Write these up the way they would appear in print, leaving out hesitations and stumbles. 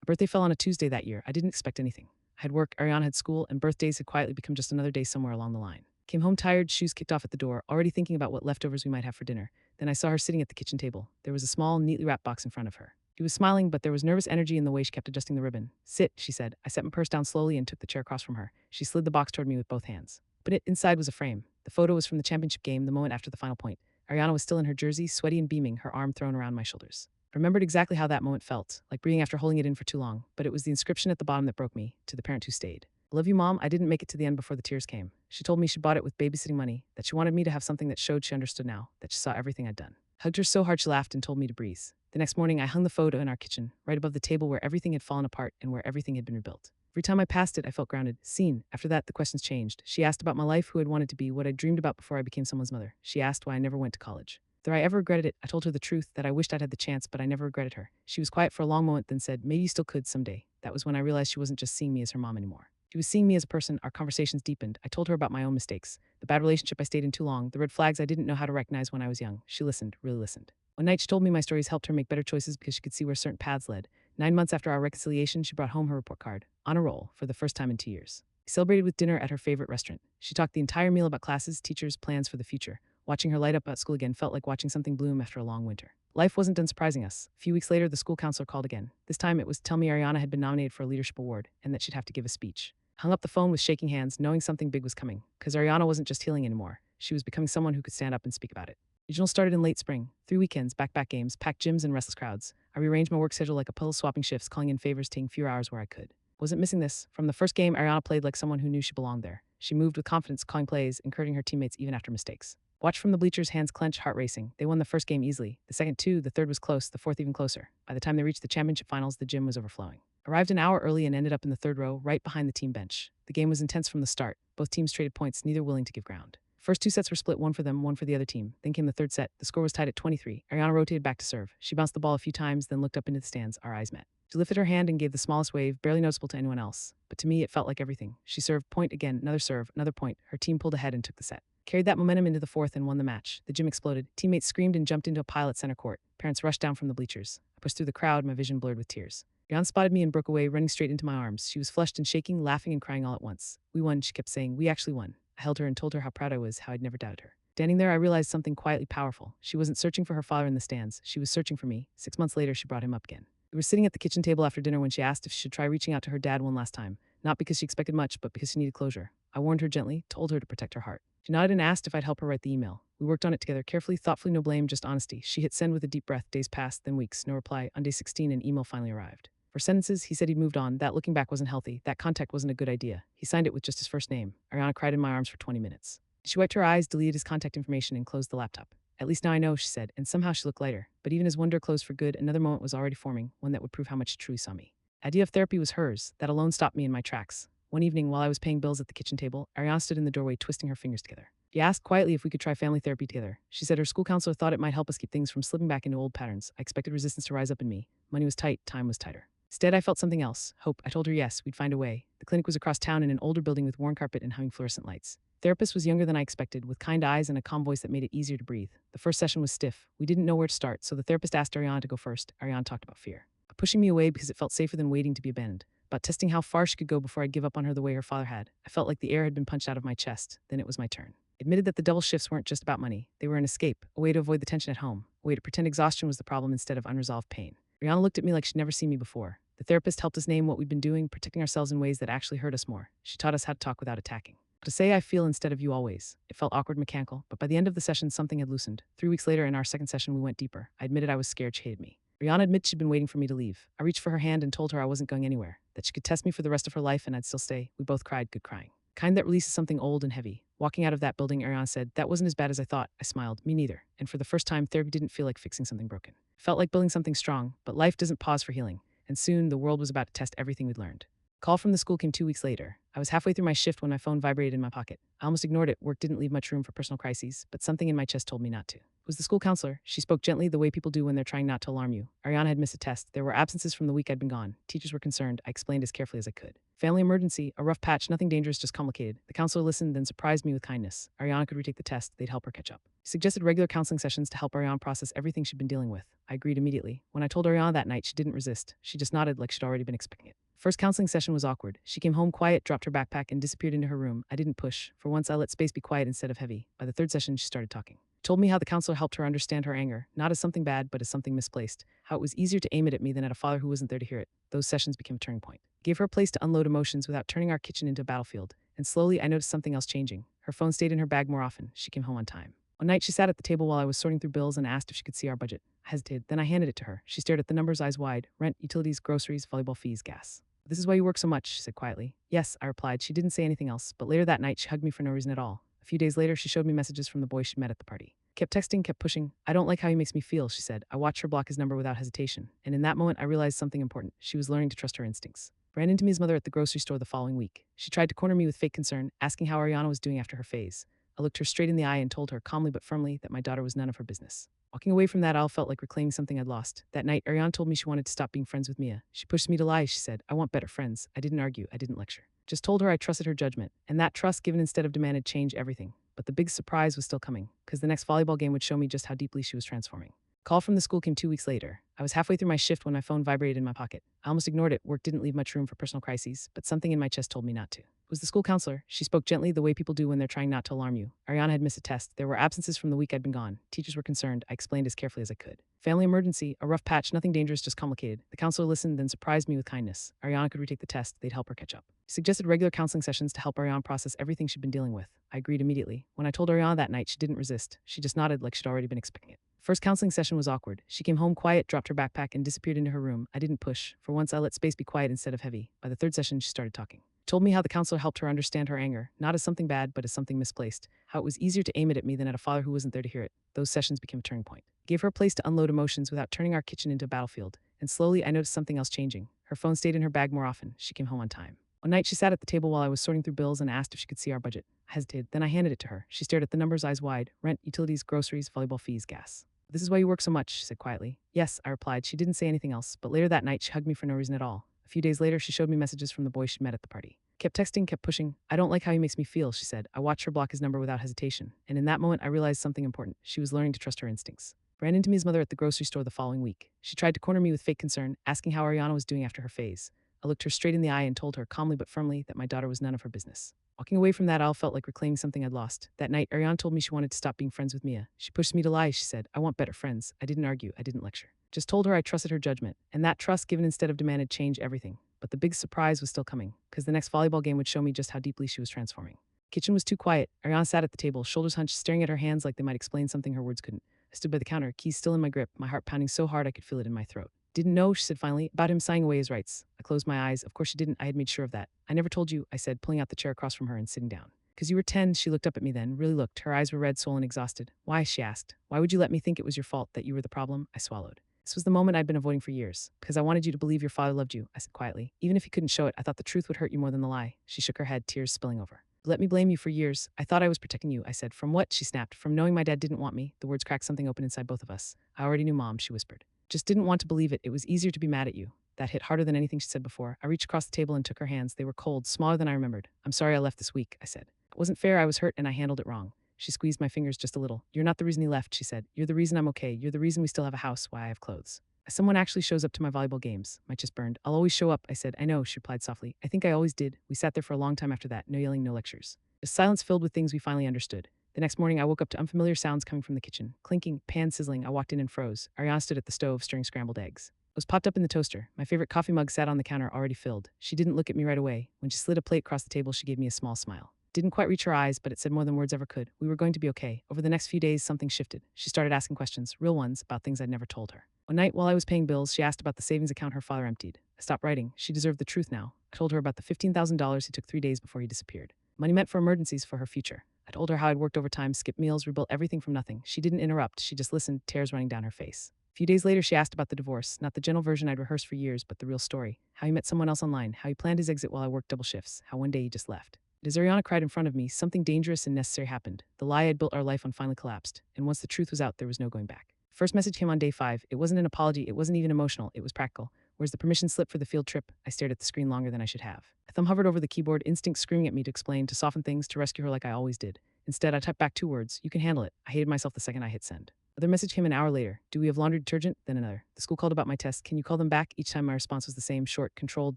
My birthday fell on a Tuesday that year. I didn't expect anything. I had work, Ariana had school, and birthdays had quietly become just another day somewhere along the line. Came home tired, shoes kicked off at the door, already thinking about what leftovers we might have for dinner. Then I saw her sitting at the kitchen table. There was a small, neatly wrapped box in front of her. She was smiling, but there was nervous energy in the way she kept adjusting the ribbon. Sit, she said. I set my purse down slowly and took the chair across from her. She slid the box toward me with both hands. But inside was a frame. The photo was from the championship game, the moment after the final point. Ariana was still in her jersey, sweaty and beaming, her arm thrown around my shoulders. I remembered exactly how that moment felt, like breathing after holding it in for too long, but it was the inscription at the bottom that broke me, to the parent who stayed. I love you, Mom. I didn't make it to the end before the tears came. She told me she bought it with babysitting money, that she wanted me to have something that showed she understood now, that she saw everything I'd done. I hugged her so hard she laughed and told me to breathe. The next morning, I hung the photo in our kitchen, right above the table where everything had fallen apart and where everything had been rebuilt. Every time I passed it, I felt grounded, seen. After that, the questions changed. She asked about my life, who I'd wanted to be, what I dreamed about before I became someone's mother. She asked why I never went to college. Though I ever regretted it, I told her the truth, that I wished I'd had the chance, but I never regretted her. She was quiet for a long moment, then said, maybe you still could someday. That was when I realized she wasn't just seeing me as her mom anymore. She was seeing me as a person. Our conversations deepened. I told her about my own mistakes, the bad relationship I stayed in too long, the red flags I didn't know how to recognize when I was young. She listened, really listened. One night she told me my stories helped her make better choices because she could see where certain paths led. 9 months after our reconciliation, she brought home her report card, on a roll, for the first time in 2 years. We celebrated with dinner at her favorite restaurant. She talked the entire meal about classes, teachers, plans for the future. Watching her light up at school again felt like watching something bloom after a long winter. Life wasn't done surprising us. A few weeks later, the school counselor called again. This time it was to tell me Ariana had been nominated for a leadership award and that she'd have to give a speech. I hung up the phone with shaking hands, knowing something big was coming, because Ariana wasn't just healing anymore. She was becoming someone who could stand up and speak about it. Regional started in late spring. 3 weekends, back-to-back games, packed gyms, and restless crowds. I rearranged my work schedule like a puzzle, swapping shifts, calling in favors, taking fewer hours where I could. Wasn't missing this. From the first game, Ariana played like someone who knew she belonged there. She moved with confidence, calling plays, encouraging her teammates even after mistakes. Watched from the bleachers, hands clenched, heart racing. They won the first game easily. The second two, the third was close, the fourth even closer. By the time they reached the championship finals, the gym was overflowing. Arrived an hour early and ended up in the third row, right behind the team bench. The game was intense from the start. Both teams traded points, neither willing to give ground. First 2 sets were split, one for them, one for the other team. Then came the third set. The score was tied at 23. Ariana rotated back to serve. She bounced the ball a few times, then looked up into the stands. Our eyes met. She lifted her hand and gave the smallest wave, barely noticeable to anyone else. But to me, it felt like everything. She served, point again, another serve, another point. Her team pulled ahead and took the set. Carried that momentum into the fourth and won the match. The gym exploded. Teammates screamed and jumped into a pile at center court. Parents rushed down from the bleachers. I pushed through the crowd, my vision blurred with tears. Ariana spotted me and broke away, running straight into my arms. She was flushed and shaking, laughing and crying all at once. We won, she kept saying. We actually won. I held her and told her how proud I was, how I'd never doubted her. Standing there, I realized something quietly powerful. She wasn't searching for her father in the stands. She was searching for me. 6 months later, she brought him up again. We were sitting at the kitchen table after dinner when she asked if she should try reaching out to her dad one last time. Not because she expected much, but because she needed closure. I warned her gently, told her to protect her heart. She nodded and asked if I'd help her write the email. We worked on it together, carefully, thoughtfully, no blame, just honesty. She hit send with a deep breath. Days passed, then weeks, no reply. On day 16, an email finally arrived. For sentences, he said he'd moved on. That looking back wasn't healthy. That contact wasn't a good idea. He signed it with just his first name. Ariana cried in my arms for 20 minutes. She wiped her eyes, deleted his contact information, and closed the laptop. At least now I know, she said, and somehow she looked lighter. But even as one door closed for good, another moment was already forming, one that would prove how much she truly saw me. The idea of therapy was hers. That alone stopped me in my tracks. One evening, while I was paying bills at the kitchen table, Ariana stood in the doorway, twisting her fingers together. She asked quietly if we could try family therapy together. She said her school counselor thought it might help us keep things from slipping back into old patterns. I expected resistance to rise up in me. Money was tight, time was tighter. Instead, I felt something else. Hope. I told her yes, we'd find a way. The clinic was across town in an older building with worn carpet and humming fluorescent lights. The therapist was younger than I expected, with kind eyes and a calm voice that made it easier to breathe. The first session was stiff. We didn't know where to start, so the therapist asked Ariana to go first. Ariana talked about fear. Pushing me away because it felt safer than waiting to be abandoned. About testing how far she could go before I'd give up on her the way her father had. I felt like the air had been punched out of my chest. Then it was my turn. Admitted that the double shifts weren't just about money. They were an escape, a way to avoid the tension at home, a way to pretend exhaustion was the problem instead of unresolved pain. Ariana looked at me like she'd never seen me before. The therapist helped us name what we'd been doing, protecting ourselves in ways that actually hurt us more. She taught us how to talk without attacking. To say I feel instead of you always. It felt awkward, mechanical, but by the end of the session, something had loosened. 3 weeks later, in our second session, we went deeper. I admitted I was scared she hated me. Ariana admitted she'd been waiting for me to leave. I reached for her hand and told her I wasn't going anywhere, that she could test me for the rest of her life and I'd still stay. We both cried, good crying. Kind that releases something old and heavy. Walking out of that building, Ariana said, that wasn't as bad as I thought. I smiled, me neither. And for the first time, therapy didn't feel like fixing something broken. It felt like building something strong, but life doesn't pause for healing. And soon, the world was about to test everything we'd learned. A call from the school came 2 weeks later. I was halfway through my shift when my phone vibrated in my pocket. I almost ignored it. Work didn't leave much room for personal crises, but something in my chest told me not to. Was the school counselor. She spoke gently, the way people do when they're trying not to alarm you. Ariana had missed a test. There were absences from the week I'd been gone. Teachers were concerned. I explained as carefully as I could. Family emergency, a rough patch, nothing dangerous, just complicated. The counselor listened, then surprised me with kindness. Ariana could retake the test. They'd help her catch up. He suggested regular counseling sessions to help Ariana process everything she'd been dealing with. I agreed immediately. When I told Ariana that night, she didn't resist. She just nodded like she'd already been expecting it. First counseling session was awkward. She came home quiet, dropped her backpack, and disappeared into her room. I didn't push. For once, I let space be quiet instead of heavy. By the third session, she started talking. Told me how the counselor helped her understand her anger, not as something bad, but as something misplaced. How it was easier to aim it at me than at a father who wasn't there to hear it. Those sessions became a turning point. Gave her a place to unload emotions without turning our kitchen into a battlefield. And slowly, I noticed something else changing. Her phone stayed in her bag more often. She came home on time. One night, she sat at the table while I was sorting through bills and asked if she could see our budget. I hesitated, then I handed it to her. She stared at the numbers, eyes wide. Rent, utilities, groceries, volleyball fees, gas. This is why you work so much, she said quietly. Yes, I replied. She didn't say anything else, but later that night, she hugged me for no reason at all. A few days later, she showed me messages from the boy she'd met at the party. Kept texting, kept pushing. I don't like how he makes me feel, she said. I watched her block his number without hesitation. And in that moment, I realized something important. She was learning to trust her instincts. Ran into Mia's mother at the grocery store the following week. She tried to corner me with fake concern, asking how Ariana was doing after her phase. I looked her straight in the eye and told her, calmly but firmly, that my daughter was none of her business. Walking away from that aisle felt like reclaiming something I'd lost. That night, Ariana told me she wanted to stop being friends with Mia. She pushed me to lie, she said. I want better friends. I didn't argue. I didn't lecture. Just told her I trusted her judgment. And that trust given instead of demanded changed everything. But the big surprise was still coming, because the next volleyball game would show me just how deeply she was transforming. Call from the school came 2 weeks later. I was halfway through my shift when my phone vibrated in my pocket. I almost ignored it. Work didn't leave much room for personal crises, but something in my chest told me not to. It was the school counselor. She spoke gently, the way people do when they're trying not to alarm you. Ariana had missed a test. There were absences from the week I'd been gone. Teachers were concerned. I explained as carefully as I could. Family emergency, a rough patch, nothing dangerous, just complicated. The counselor listened, then surprised me with kindness. Ariana could retake the test. They'd help her catch up. He suggested regular counseling sessions to help Ariana process everything she'd been dealing with. I agreed immediately. When I told Ariana that night, she didn't resist. She just nodded like she'd already been expecting it. First counseling session was awkward. She came home quiet, dropped her backpack, and disappeared into her room. I didn't push. For once, I let space be quiet instead of heavy. By the third session, she started talking. Told me how the counselor helped her understand her anger, not as something bad, but as something misplaced. How it was easier to aim it at me than at a father who wasn't there to hear it. Those sessions became a turning point. Gave her a place to unload emotions without turning our kitchen into a battlefield. And slowly, I noticed something else changing. Her phone stayed in her bag more often. She came home on time. One night, she sat at the table while I was sorting through bills and asked if she could see our budget. I hesitated, then I handed it to her. She stared at the numbers, eyes wide. Rent, utilities, groceries, volleyball fees, gas. This is why you work so much, she said quietly. Yes, I replied. She didn't say anything else, but later that night, she hugged me for no reason at all. A few days later, she showed me messages from the boy she'd met at the party. Kept texting, kept pushing. I don't like how he makes me feel, she said. I watched her block his number without hesitation. And in that moment, I realized something important. She was learning to trust her instincts. Ran into Mia's mother at the grocery store the following week. She tried to corner me with fake concern, asking how Ariana was doing after her phase. I looked her straight in the eye and told her, calmly but firmly, that my daughter was none of her business. Walking away from that aisle felt like reclaiming something I'd lost. That night, Ariana told me she wanted to stop being friends with Mia. She pushed me to lie, she said. I want better friends. I didn't argue. I didn't lecture. Just told her I trusted her judgment. And that trust given instead of demanded changed everything. But the big surprise was still coming, because the next volleyball game would show me just how deeply she was transforming. Kitchen was too quiet. Ariana sat at the table, shoulders hunched, staring at her hands like they might explain something her words couldn't. I stood by the counter, keys still in my grip, my heart pounding so hard I could feel it in my throat. Didn't know, she said finally, about him signing away his rights. I closed my eyes. Of course she didn't. I had made sure of that. I never told you, I said, pulling out the chair across from her and sitting down. Because you were 10, she looked up at me then, really looked. Her eyes were red, swollen, exhausted. Why, she asked. Why would you let me think it was your fault, that you were the problem? I swallowed. This was the moment I'd been avoiding for years. Because I wanted you to believe your father loved you, I said quietly. Even if he couldn't show it, I thought the truth would hurt you more than the lie. She shook her head, tears spilling over. Let me blame you for years. I thought I was protecting you, I said. From what? She snapped. From knowing my dad didn't want me. The words cracked something open inside both of us. I already knew, Mom, she whispered. Just didn't want to believe it. It was easier to be mad at you. That hit harder than anything she said before. I reached across the table and took her hands. They were cold, smaller than I remembered. I'm sorry I left this week, I said. It wasn't fair. I was hurt and I handled it wrong. She squeezed my fingers just a little. You're not the reason he left, she said. You're the reason I'm okay. You're the reason we still have a house, why I have clothes. Someone actually shows up to my volleyball games. My chest burned. I'll always show up, I said. I know, she replied softly. I think I always did. We sat there for a long time after that. No yelling, no lectures. A silence filled with things we finally understood. The next morning, I woke up to unfamiliar sounds coming from the kitchen. Clinking, pan sizzling. I walked in and froze. Ariana stood at the stove, stirring scrambled eggs. It was popped up in the toaster. My favorite coffee mug sat on the counter, already filled. She didn't look at me right away. When she slid a plate across the table, she gave me a small smile. Didn't quite reach her eyes, but it said more than words ever could. We were going to be okay. Over the next few days, something shifted. She started asking questions, real ones, about things I'd never told her. One night, while I was paying bills, she asked about the savings account her father emptied. I stopped writing. She deserved the truth now. I told her about the $15,000 he took 3 days before he disappeared. Money meant for emergencies, for her future. I told her how I'd worked overtime, skipped meals, rebuilt everything from nothing. She didn't interrupt. She just listened, tears running down her face. A few days later, she asked about the divorce, not the gentle version I'd rehearsed for years, but the real story. How he met someone else online, how he planned his exit while I worked double shifts, how one day he just left. As Ariana cried in front of me, something dangerous and necessary happened. The lie I'd built our life on finally collapsed, and once the truth was out, there was no going back. First message came on day 5. It wasn't an apology, it wasn't even emotional, it was practical. Where's the permission slip for the field trip? I stared at the screen longer than I should have. A thumb hovered over the keyboard, instinct screaming at me to explain, to soften things, to rescue her like I always did. Instead, I typed back 2 words: you can handle it. I hated myself the second I hit send. Another message came an hour later. Do we have laundry detergent? Then another. The school called about my test. Can you call them back? Each time my response was the same: short, controlled,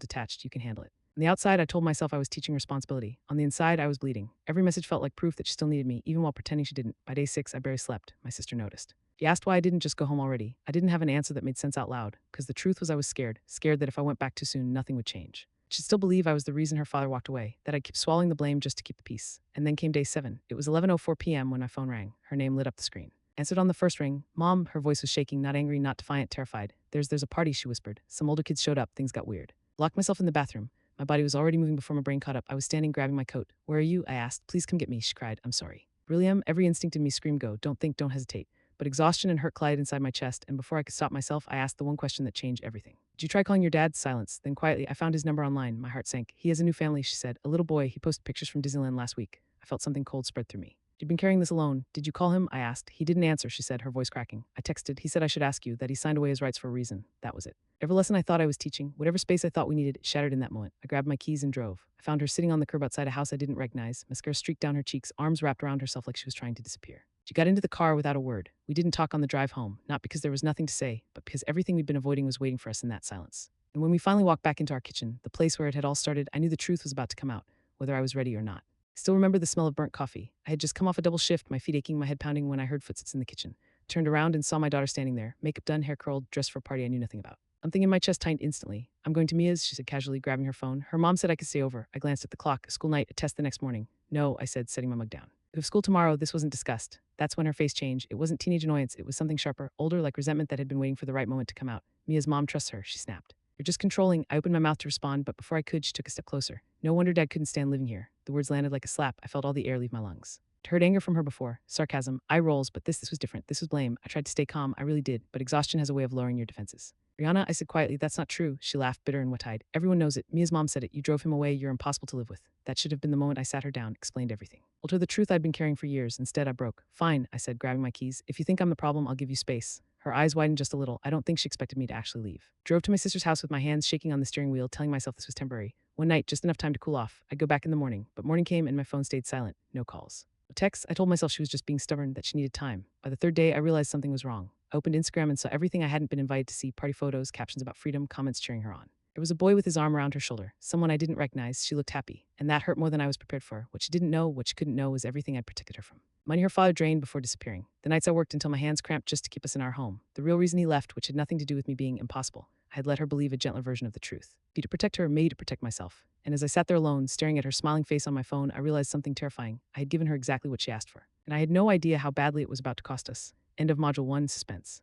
detached. You can handle it. On the outside, I told myself I was teaching responsibility. On the inside, I was bleeding. Every message felt like proof that she still needed me, even while pretending she didn't. By day 6, I barely slept. My sister noticed. She asked why I didn't just go home already. I didn't have an answer that made sense out loud, because the truth was I was scared that if I went back too soon, nothing would change. She'd still believe I was the reason her father walked away, that I'd keep swallowing the blame just to keep the peace. And then came day 7. It was 11:04 p.m. when my phone rang. Her name lit up the screen. Answered on the first ring. Mom, her voice was shaking, not angry, not defiant, terrified. There's a party, she whispered. Some older kids showed up, things got weird. Locked myself in the bathroom. My body was already moving before my brain caught up. I was standing grabbing my coat. Where are you? I asked. Please come get me, she cried. I'm sorry. Brillium, every instinct in me screamed go. Don't think, don't hesitate. But exhaustion and hurt collided inside my chest, and before I could stop myself, I asked the one question that changed everything. Did you try calling your dad? Silence. Then quietly, I found his number online. My heart sank. He has a new family, she said. A little boy. He posted pictures from Disneyland last week. I felt something cold spread through me. You've been carrying this alone. Did you call him? I asked. He didn't answer, she said, her voice cracking. I texted. He said I should ask you, that he signed away his rights for a reason. That was it. Every lesson I thought I was teaching, whatever space I thought we needed, shattered in that moment. I grabbed my keys and drove. I found her sitting on the curb outside a house I didn't recognize, mascara streaked down her cheeks, arms wrapped around herself like she was trying to disappear. She got into the car without a word. We didn't talk on the drive home, not because there was nothing to say, but because everything we'd been avoiding was waiting for us in that silence. And when we finally walked back into our kitchen, the place where it had all started, I knew the truth was about to come out, whether I was ready or not. I still remember the smell of burnt coffee. I had just come off a double shift, my feet aching, my head pounding, when I heard footsteps in the kitchen. Turned around and saw my daughter standing there, makeup done, hair curled, dressed for a party I knew nothing about. Something in my chest tightened instantly. I'm going to Mia's, she said casually, grabbing her phone. Her mom said I could stay over. I glanced at the clock. A school night, a test the next morning. No, I said, setting my mug down. We have school tomorrow. This wasn't discussed. That's when her face changed. It wasn't teenage annoyance. It was something sharper, older, like resentment that had been waiting for the right moment to come out. Mia's mom trusts her, she snapped. You're just controlling. I opened my mouth to respond, but before I could, she took a step closer. No wonder Dad couldn't stand living here. The words landed like a slap. I felt all the air leave my lungs. I'd heard anger from her before, sarcasm, eye rolls, but this was different. This was blame. I tried to stay calm. I really did, but exhaustion has a way of lowering your defenses. Rihanna, I said quietly, that's not true. She laughed, bitter and wet-eyed. Everyone knows it. Mia's mom said it. You drove him away. You're impossible to live with. That should have been the moment I sat her down, explained everything. Told her the truth I'd been carrying for years. Instead, I broke. Fine, I said, grabbing my keys. If you think I'm the problem, I'll give you space. Her eyes widened just a little. I don't think she expected me to actually leave. Drove to my sister's house with my hands shaking on the steering wheel, telling myself this was temporary. One night, just enough time to cool off. I'd go back in the morning, but morning came and my phone stayed silent. No calls. No texts. I told myself she was just being stubborn, that she needed time. By the 3rd day, I realized something was wrong. I opened Instagram and saw everything I hadn't been invited to see: party photos, captions about freedom, comments cheering her on. There was a boy with his arm around her shoulder, someone I didn't recognize. She looked happy, and that hurt more than I was prepared for. What she didn't know, what she couldn't know, was everything I'd protected her from. Money her father drained before disappearing. The nights I worked until my hands cramped just to keep us in our home. The real reason he left, which had nothing to do with me being impossible. I had let her believe a gentler version of the truth. Be to protect her, me to protect myself. And as I sat there alone, staring at her smiling face on my phone, I realized something terrifying. I had given her exactly what she asked for. And I had no idea how badly it was about to cost us. End of Module 1, Suspense.